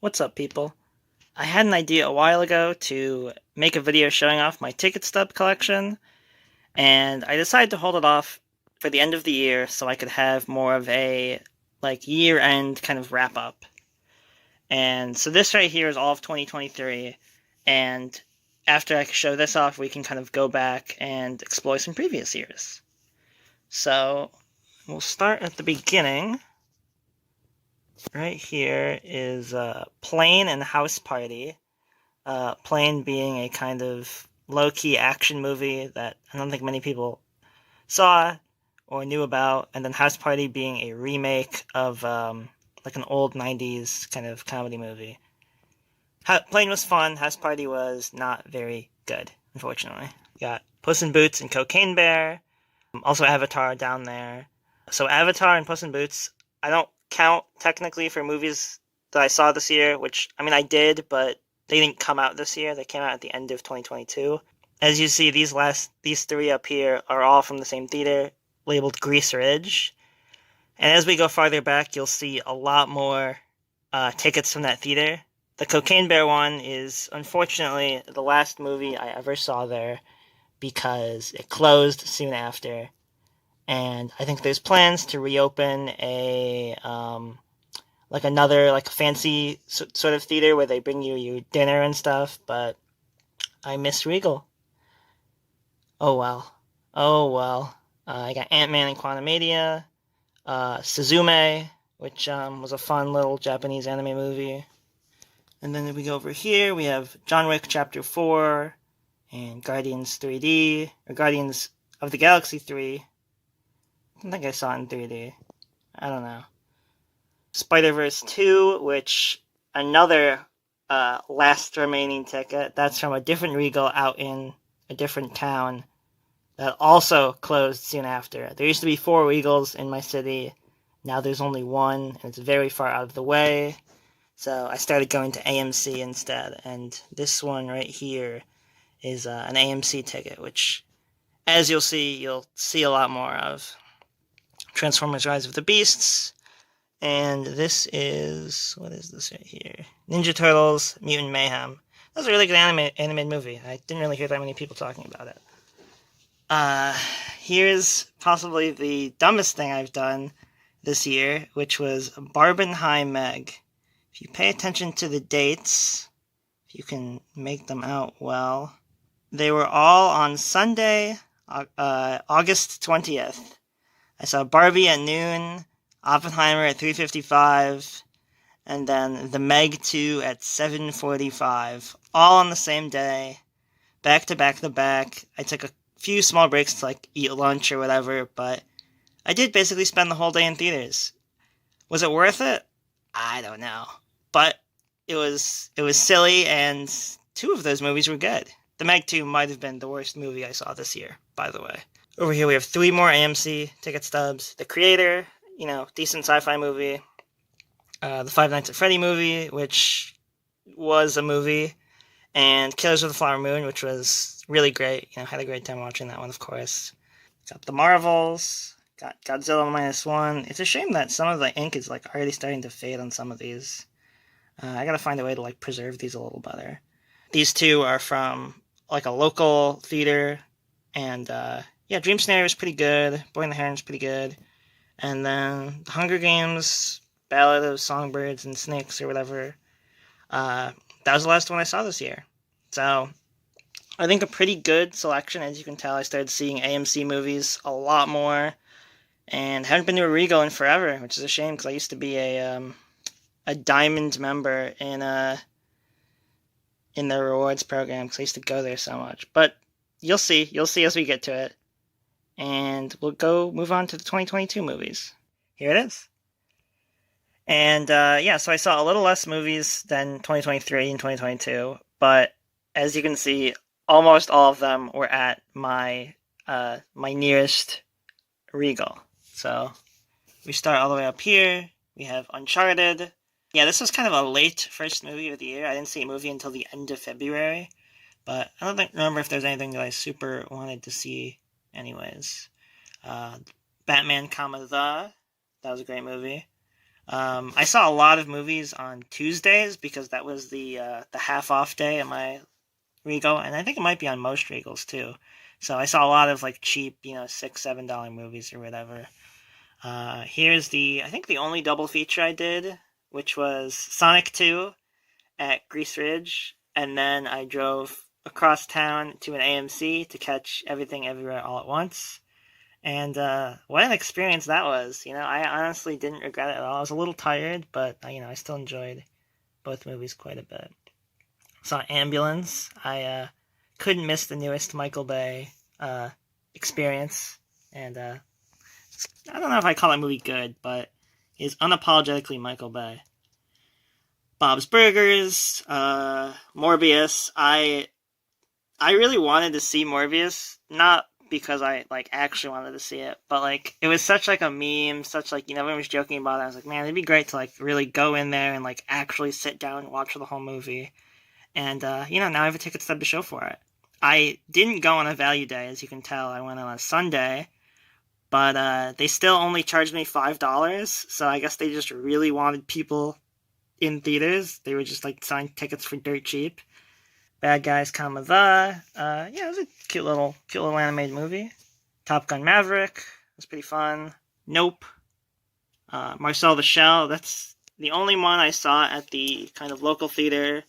What's up, people? I had an idea a while ago to make a video showing off my ticket stub collection, and I decided to hold it off for the end of the year so I could have more of a year-end kind of wrap-up. And so this right here is all of 2023, and after I show this off, we can kind of go back and explore some previous years. So we'll start at the beginning. Right here is Plane and House Party. Plane being a kind of low-key action movie that I don't think many people saw or knew about, and then House Party being a remake of like an old 90s kind of comedy movie. Plane was fun, House Party was not very good, unfortunately. Got Puss in Boots and Cocaine Bear, also Avatar down there. So Avatar and Puss in Boots, I don't count technically for movies that I saw this year, which, I mean, I did, but they didn't come out this year. They came out at the end of 2022. As you see, these three up here are all from the same theater, labeled Grease Ridge. And as we go farther back, you'll see a lot more tickets from that theater. The Cocaine Bear one is, unfortunately, the last movie I ever saw there because it closed soon after. And I think there's plans to reopen another fancy sort of theater where they bring you your dinner and stuff, but I miss Regal. Oh well. Oh well. I got Ant-Man and Quantumania, Suzume, which was a fun little Japanese anime movie. And then if we go over here, we have John Wick Chapter 4 and Guardians 3D, or Guardians of the Galaxy 3. I think I saw it in 3D. I don't know. Spider-Verse 2, which another last remaining ticket. That's from a different Regal out in a different town that also closed soon after. There used to be 4 Regals in my city. Now there's only one, and it's very far out of the way. So I started going to AMC instead, and this one right here is an AMC ticket, which, as you'll see a lot more of. Transformers Rise of the Beasts, and this is, what is this right here? Ninja Turtles Mutant Mayhem. That was a really good animated movie. I didn't really hear that many people talking about it. Here's possibly the dumbest thing I've done this year, which was Barbenheim Meg. If you pay attention to the dates, if you can make them out well, they were all on Sunday, August 20th. I saw Barbie at noon, Oppenheimer at 3:55, and then The Meg 2 at 7:45, all on the same day, back to back to back. I took a few small breaks to eat lunch or whatever, but I did basically spend the whole day in theaters. Was it worth it? I don't know, but it was silly, and 2 of those movies were good. The Meg 2 might have been the worst movie I saw this year, by the way. Over here we have 3 more AMC ticket stubs. The Creator, decent sci-fi movie. The Five Nights at Freddy movie, which was a movie. And Killers of the Flower Moon, which was really great. Had a great time watching that one, of course. Got The Marvels. Got Godzilla -1. It's a shame that some of the ink is already starting to fade on some of these. I gotta find a way to preserve these a little better. These 2 are from a local theater, and yeah, Dream Scenario is pretty good. Boy and the Heron is pretty good. And then The Hunger Games, Ballad of Songbirds and Snakes, or whatever. That was the last one I saw this year. So, I think a pretty good selection. As you can tell, I started seeing AMC movies a lot more. And haven't been to a Regal in forever, which is a shame, because I used to be a Diamond member in the rewards program, because I used to go there so much. But you'll see as we get to it. And we'll move on to the 2022 movies. Here it is. And yeah, so I saw a little less movies than 2023 and 2022, but as you can see, almost all of them were at my nearest Regal. So we start all the way up here. We have Uncharted. Yeah, this was kind of a late first movie of the year. I didn't see a movie until the end of February, but I don't remember if there's anything that I super wanted to see anyways. Batman, that was a great movie. I saw a lot of movies on Tuesdays because that was the half off day at my Regal, and I think it might be on most Regals too. So I saw a lot of like cheap, $6, $7 movies or whatever. Here's I think the only double feature I did, which was Sonic 2 at Grease Ridge, and then I drove across town to an AMC to catch Everything Everywhere All at Once. And what an experience that was. I honestly didn't regret it at all. I was a little tired, but I still enjoyed both movies quite a bit. Saw Ambulance. I couldn't miss the newest Michael Bay experience, and I don't know if I call that movie good, but it's unapologetically Michael Bay. Bob's Burgers, Morbius. I really wanted to see Morbius, not because I like actually wanted to see it, but like it was such like a meme, such like everyone was joking about it. I was like, man, it'd be great to like really go in there and like actually sit down and watch the whole movie. And now I have a ticket stub to show for it. I didn't go on a value day, as you can tell. I went on a Sunday, but they still only charged me $5. So I guess they just really wanted people in theaters. They were just like selling tickets for dirt cheap. Bad Guys, it was a cute little animated movie. Top Gun Maverick was pretty fun. Nope. Marcel the Shell. That's the only one I saw at the kind of local theater.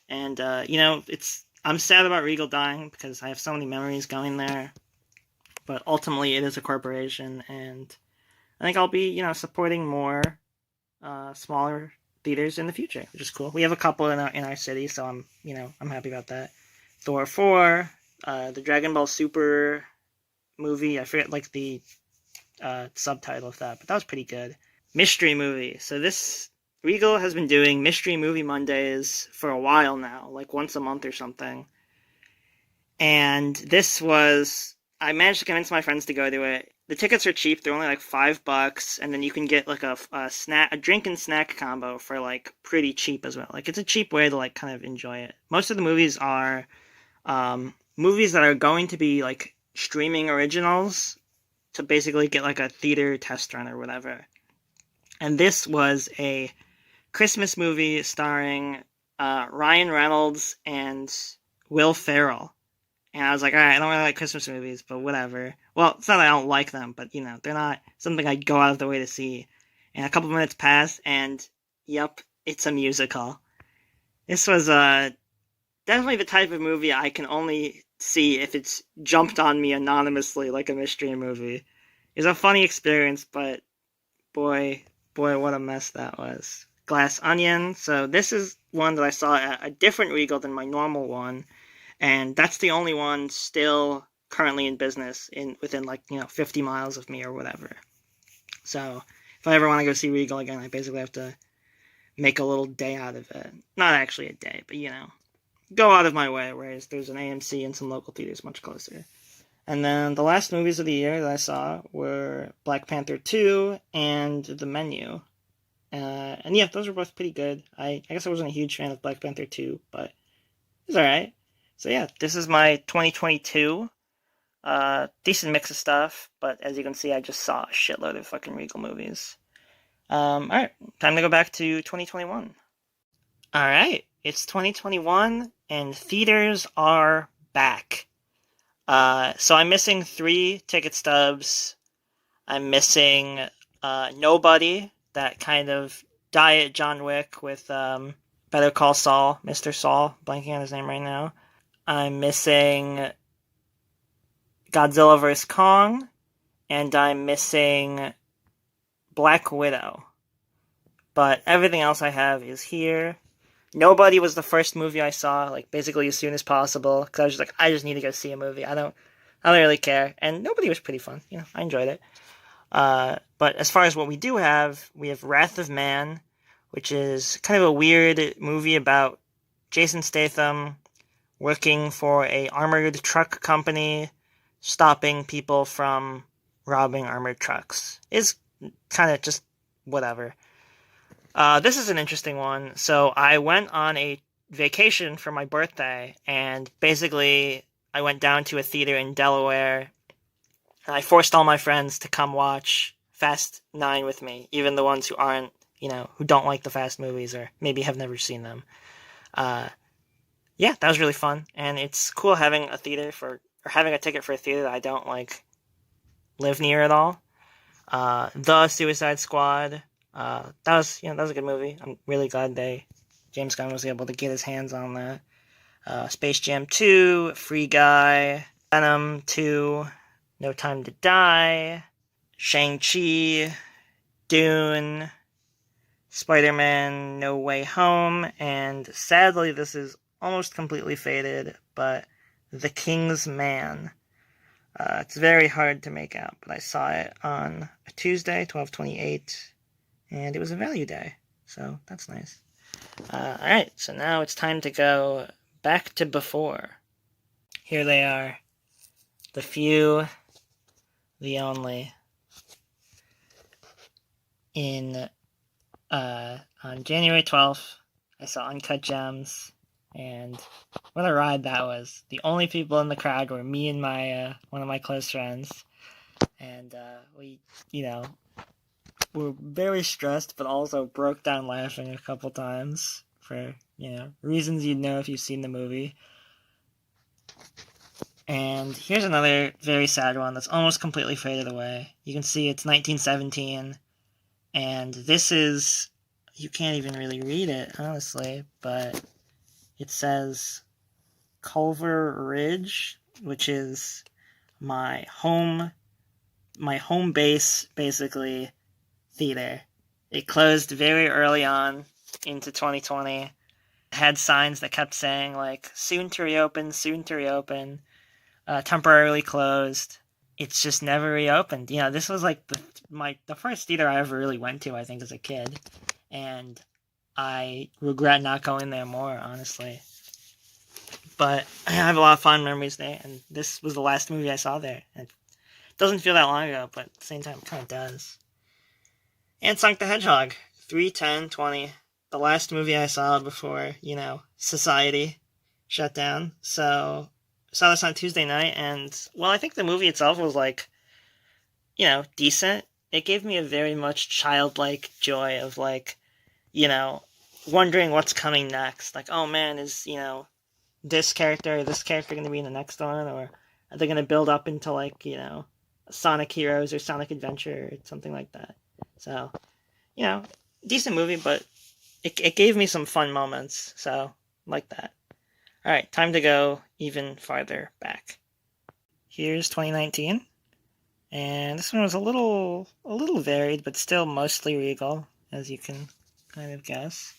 And I'm sad about Regal dying because I have so many memories going there. But ultimately, it is a corporation, and I think I'll be supporting more smaller theaters in the future, which is cool. We have a couple in our city, so I'm happy about that. Thor 4, the Dragon Ball Super movie. I forget like the subtitle of that, but that was pretty good. Mystery movie. So this Regal has been doing Mystery Movie Mondays for a while now, like once a month or something. And I managed to convince my friends to go to it. The tickets are cheap; they're only like $5, and then you can get like a drink and snack combo for like pretty cheap as well. Like it's a cheap way to like kind of enjoy it. Most of the movies are movies that are going to be like streaming originals to basically get like a theater test run or whatever. And this was a Christmas movie starring Ryan Reynolds and Will Ferrell. And I was like, all right, I don't really like Christmas movies, but whatever. Well, it's not that I don't like them, but, they're not something I'd go out of the way to see. And a couple of minutes passed, and, yep, it's a musical. This was definitely the type of movie I can only see if it's jumped on me anonymously like a mystery movie. It's a funny experience, but boy, what a mess that was. Glass Onion. So this is one that I saw at a different Regal than my normal one. And that's the only one still currently in business within 50 miles of me or whatever. So if I ever want to go see Regal again, I basically have to make a little day out of it. Not actually a day, but go out of my way, whereas there's an AMC and some local theaters much closer. And then the last movies of the year that I saw were Black Panther 2 and The Menu. And yeah, those were both pretty good. I guess I wasn't a huge fan of Black Panther 2, but it was alright. So yeah, this is my 2022. Decent mix of stuff, but as you can see, I just saw a shitload of fucking Regal movies. Alright, time to go back to 2021. Alright, it's 2021, and theaters are back. So I'm missing 3 ticket stubs. I'm missing Nobody, that kind of diet John Wick with Better Call Saul, Mr. Saul, blanking on his name right now. I'm missing Godzilla vs. Kong, and I'm missing Black Widow. But everything else I have is here. Nobody was the first movie I saw, like, basically as soon as possible, because I was just like, I just need to go see a movie. I don't really care. And Nobody was pretty fun. I enjoyed it. But as far as what we do have, we have Wrath of Man, which is kind of a weird movie about Jason Statham working for a armored truck company, stopping people from robbing armored trucks. It's kind of just whatever. This is an interesting one. So I went on a vacation for my birthday, and basically I went down to a theater in Delaware, and I forced all my friends to come watch Fast 9 with me, even the ones who aren't who don't like the Fast movies or maybe have never seen them. Yeah, that was really fun, and it's cool having a ticket for a theater that I don't live near at all. The Suicide Squad. That was a good movie. I'm really glad James Gunn was able to get his hands on that. Space Jam 2, Free Guy, Venom 2, No Time to Die, Shang-Chi, Dune, Spider-Man No Way Home, and sadly this is almost completely faded, but The King's Man. It's very hard to make out, but I saw it on a Tuesday, 12/28, and it was a value day, so that's nice. Alright, so now it's time to go back to before. Here they are. The few, the only. On January 12th, I saw Uncut Gems, and what a ride that was. The only people in the crowd were me and my one of my close friends, and we, were very stressed, but also broke down laughing a couple times for, reasons you'd know if you've seen the movie. And here's another very sad one that's almost completely faded away. You can see it's 1917, and this is, you can't even really read it, honestly, but it says Culver Ridge, which is my home base, basically, theater. It closed very early on into 2020. It had signs that kept saying, soon to reopen, temporarily closed. It's just never reopened. This was the first theater I ever really went to, I think, as a kid. And I regret not going there more, honestly. But I have a lot of fond memories there, and this was the last movie I saw there. It doesn't feel that long ago, but at the same time, it kind of does. And Sonic the Hedgehog, 3/10/20. The last movie I saw before, society shut down. So, I saw this on Tuesday night, and, I think the movie itself was, decent. It gave me a very much childlike joy of, wondering what's coming next. Oh man, is, this character or this character going to be in the next one, or are they going to build up into, Sonic Heroes or Sonic Adventure or something like that. So, decent movie, but it gave me some fun moments, so, like that. Alright, time to go even farther back. Here's 2019, and this one was a little varied, but still mostly Regal, as you can kind of guess.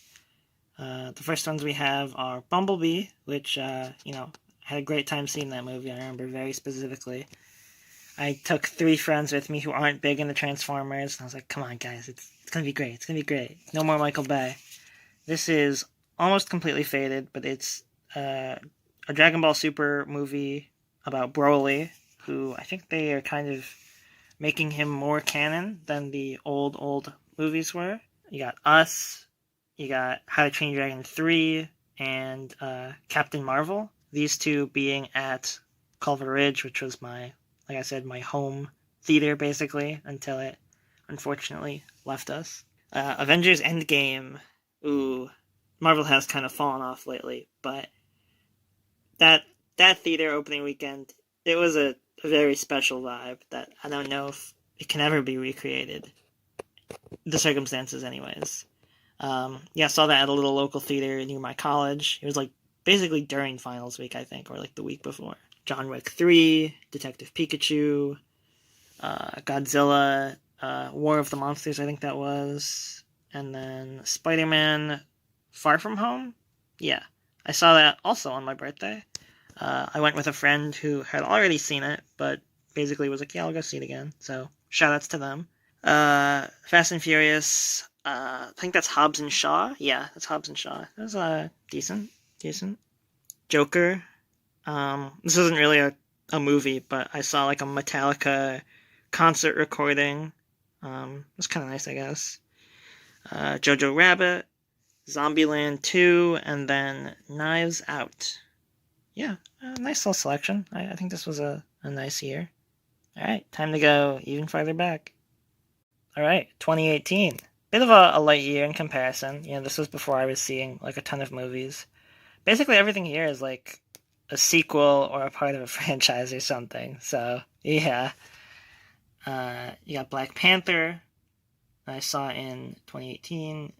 The first ones we have are Bumblebee, which, I had a great time seeing that movie, I remember very specifically. I took 3 friends with me who aren't big into Transformers, and I was like, come on guys, it's gonna be great, no more Michael Bay. This is almost completely faded, but it's a Dragon Ball Super movie about Broly, who I think they are kind of making him more canon than the old movies were. You got Us, you got How to Train Your Dragon 3, and Captain Marvel. These 2 being at Culver Ridge, which was my home theater, basically, until it unfortunately left us. Avengers Endgame. Ooh, Marvel has kind of fallen off lately, but that theater opening weekend, it was a very special vibe that I don't know if it can ever be recreated. The circumstances, anyways. I saw that at a little local theater near my college. It was basically during finals week, I think, or the week before. John Wick 3, Detective Pikachu, Godzilla, War of the Monsters, I think that was, and then Spider-Man Far From Home? Yeah, I saw that also on my birthday. I went with a friend who had already seen it, but basically was like, yeah, I'll go see it again, so shoutouts to them. Fast and Furious, I think that's Hobbs and Shaw? Yeah, that's Hobbs and Shaw. That was, decent. Joker. This isn't really a movie, but I saw a Metallica concert recording. It was kind of nice, I guess. Jojo Rabbit, Zombieland 2, and then Knives Out. Yeah, a nice little selection. I think this was a nice year. Alright, time to go even farther back. Alright, 2018. bit of a light year in comparison. You know, this was before I was seeing like a ton of movies. Basically, everything here is like a sequel or a part of a franchise or something. So yeah, you got Black Panther. I saw in 2018.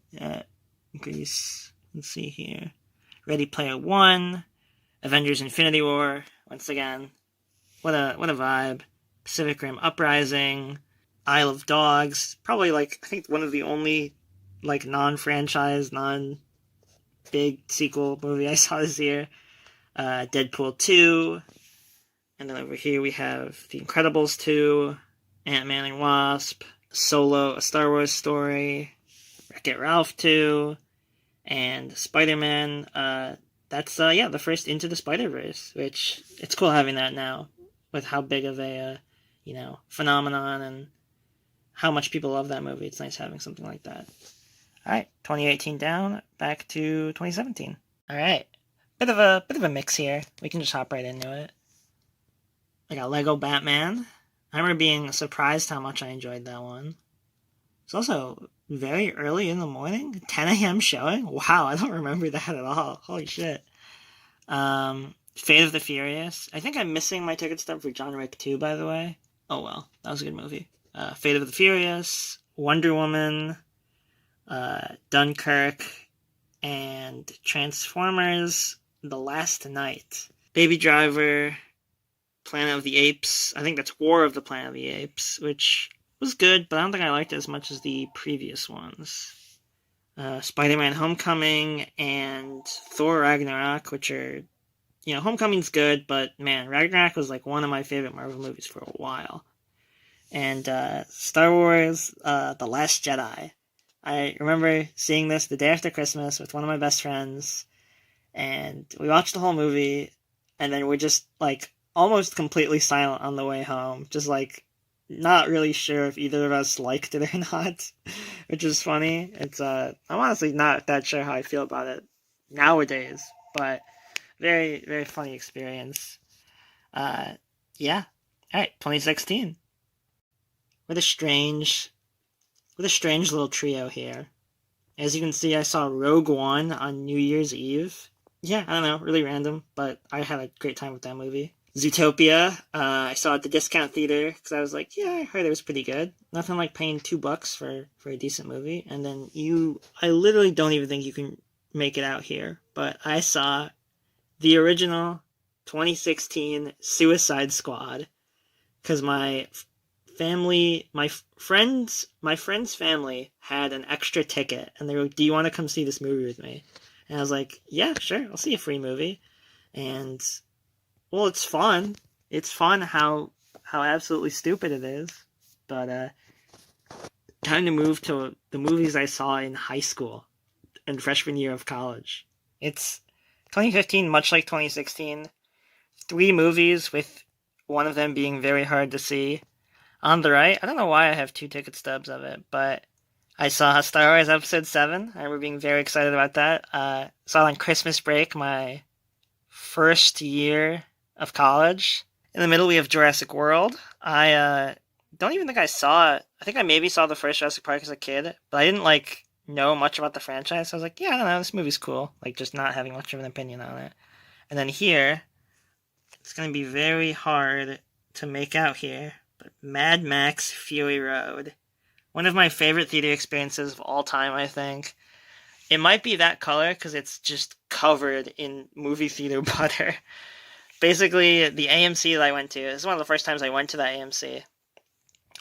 Greece. Let's see here. Ready Player One. Avengers: Infinity War. Once again, what a vibe. Pacific Rim Uprising. Isle of Dogs. Probably like I think one of the only like non-franchise, non-big sequel movie I saw this year. Deadpool 2. And then over here we have The Incredibles 2, Ant-Man and Wasp, Solo, A Star Wars Story, Wreck-It Ralph 2, and Spider-Man. That's the first Into the Spider-Verse, which it's cool having that now with how big of a phenomenon and how much people love that movie. It's nice having something like that. All right, 2018 down, back to 2017. All right, bit of a mix here. We can just hop right into it. I got Lego Batman. I remember being surprised how much I enjoyed that one. It's also very early in the morning, 10 a.m. showing. Wow, I don't remember that at all. Holy shit. Fate of the Furious. I think I'm missing my ticket stub for John Wick 2, by the way. Oh well, that was a good movie. Fate of the Furious, Wonder Woman, Dunkirk, and Transformers: The Last Night. Baby Driver, Planet of the Apes. I think that's War of the Planet of the Apes, which was good, but I don't think I liked it as much as the previous ones. Spider-Man: Homecoming and Thor: Ragnarok, which are, Homecoming's good, but man, Ragnarok was like one of my favorite Marvel movies for a while. And Star Wars: The Last Jedi. I remember seeing this the day after Christmas with one of my best friends, and we watched the whole movie, and then we're just like almost completely silent on the way home, just like not really sure if either of us liked it or not, which is funny. It's I'm honestly not that sure how I feel about it nowadays, but very, very funny experience. Yeah. All right, 2016. What a strange little trio here. As you can see, I saw Rogue One on New Year's Eve. Yeah, I don't know, really random, but I had a great time with that movie. Zootopia, I saw at the discount theater because I was like, yeah, I heard it was pretty good. Nothing like paying $2 for a decent movie. And then I literally don't even think you can make it out here, but I saw the original 2016 Suicide Squad because my friend's family had an extra ticket, and they were like, do you want to come see this movie with me? And I was like, yeah, sure, I'll see a free movie. And well, it's fun. It's fun how absolutely stupid it is. But time to move to the movies I saw in high school and freshman year of college. It's 2015, much like 2016. 3 movies, with one of them being very hard to see. On the right, I don't know why I have 2 ticket stubs of it, but I saw Star Wars Episode 7. I remember being very excited about that. Saw it on Christmas break, my first year of college. In the middle, we have Jurassic World. I don't even think I saw it. I think I maybe saw the first Jurassic Park as a kid, but I didn't know much about the franchise. So I was like, yeah, I don't know, this movie's cool. Just not having much of an opinion on it. And then here, it's going to be very hard to make out here, but Mad Max Fury Road. One of my favorite theater experiences of all time, I think. It might be that color because it's just covered in movie theater butter. Basically, the AMC that I went to, this is one of the first times I went to that AMC,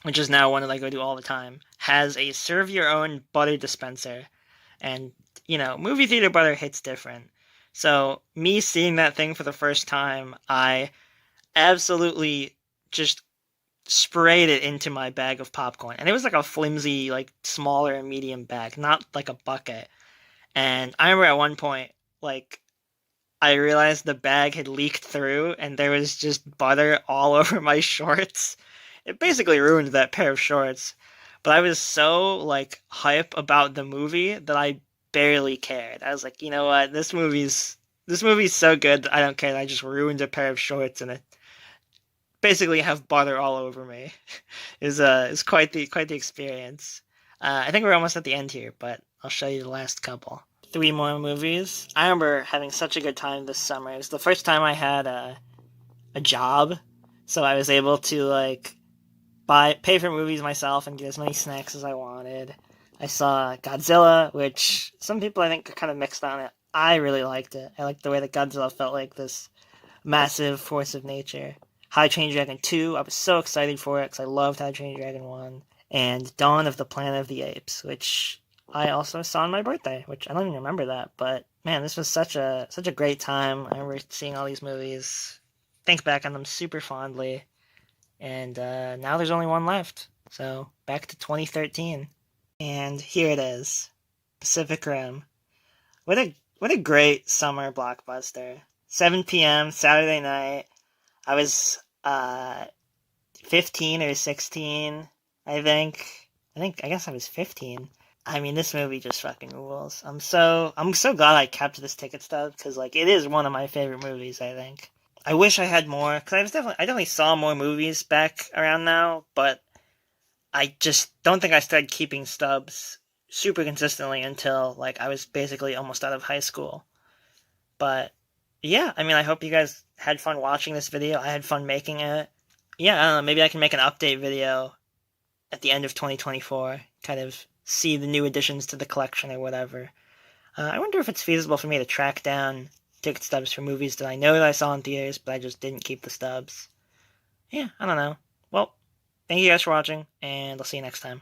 which is now one that I go to all the time, has a serve-your-own butter dispenser. And, movie theater butter hits different. So, me seeing that thing for the first time, I absolutely just sprayed it into my bag of popcorn. And it was like a flimsy, smaller medium bag, not like a bucket. And I remember at one point, I realized the bag had leaked through and there was just butter all over my shorts. It basically ruined that pair of shorts. But I was so, hype about the movie that I barely cared. I was like, you know what, this movie's so good that I don't care that I just ruined a pair of shorts and it basically have butter all over me. Is quite the experience. I think we're almost at the end here, but I'll show you the last couple. Three more movies. I remember having such a good time this summer. It was the first time I had a job, so I was able to like pay for movies myself and get as many snacks as I wanted. I saw Godzilla, which some people I think are kind of mixed on it. I really liked it. I liked the way that Godzilla felt like this massive force of nature. How to Train Your Dragon 2, I was so excited for it because I loved How to Train Your Dragon 1. And Dawn of the Planet of the Apes, which I also saw on my birthday, which I don't even remember that, but man, this was such a great time. I remember seeing all these movies, think back on them super fondly, and now there's only one left. So back to 2013, and here it is, Pacific Rim. What a great summer blockbuster. 7 p.m. Saturday night. I was 15 or 16, I think. I guess I was 15. I mean, this movie just fucking rules. I'm so glad I kept this ticket stub because like it is one of my favorite movies. I think. I wish I had more because I definitely saw more movies back around now, but I just don't think I started keeping stubs super consistently until like I was basically almost out of high school. But yeah, I mean, I hope you guys had fun watching this video. I had fun making it. Yeah, I don't know. Maybe I can make an update video at the end of 2024, kind of see the new additions to the collection or whatever. I wonder if it's feasible for me to track down ticket stubs for movies that I know that I saw in theaters, but I just didn't keep the stubs. Yeah, I don't know. Well, thank you guys for watching, and I'll see you next time.